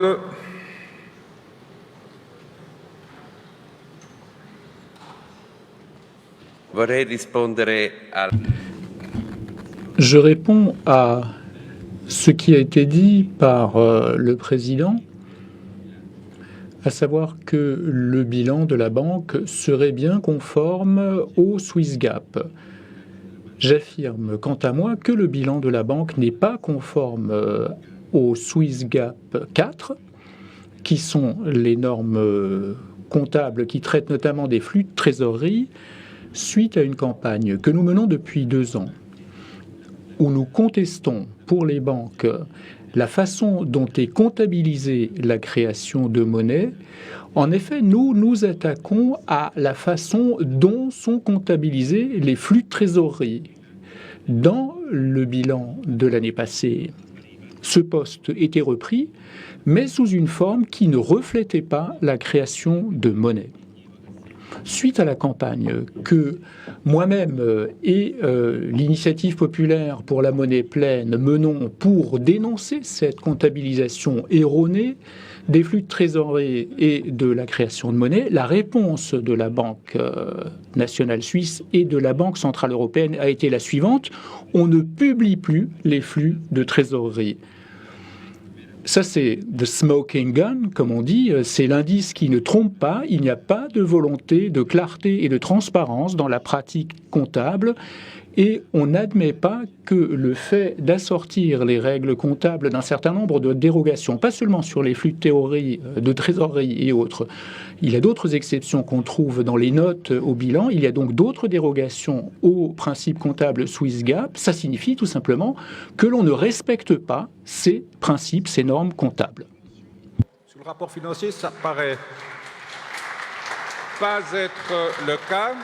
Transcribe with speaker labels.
Speaker 1: Je réponds à ce qui a été dit par le président, à savoir que le bilan de la banque serait bien conforme au Swiss GAAP. J'affirme quant à moi que le bilan de la banque n'est pas conforme au Swiss GAAP 4, qui sont les normes comptables qui traitent notamment des flux de trésorerie, suite à une campagne que nous menons depuis 2 ans, où nous contestons pour les banques la façon dont est comptabilisée la création de monnaie. En effet, nous nous attaquons à la façon dont sont comptabilisés les flux de trésorerie. Dans le bilan de l'année passée, ce poste était repris, mais sous une forme qui ne reflétait pas la création de monnaie. Suite à la campagne que moi-même et l'Initiative populaire pour la monnaie pleine menons pour dénoncer cette comptabilisation erronée des flux de trésorerie et de la création de monnaie, la réponse de la Banque nationale suisse et de la Banque centrale européenne a été la suivante: on ne publie plus les flux de trésorerie. Ça, c'est the smoking gun, comme on dit, c'est l'indice qui ne trompe pas. Il n'y a pas de volonté de clarté et de transparence dans la pratique comptable et on n'admet pas que le fait d'assortir les règles comptables d'un certain nombre de dérogations, pas seulement sur les flux de trésorerie et autres. Il y a d'autres exceptions qu'on trouve dans les notes au bilan. Il y a donc d'autres dérogations au principe comptable Swiss GAAP. Ça signifie tout simplement que l'on ne respecte pas ces principes, ces normes comptables.
Speaker 2: Sur le rapport financier, ça paraît pas être le cas.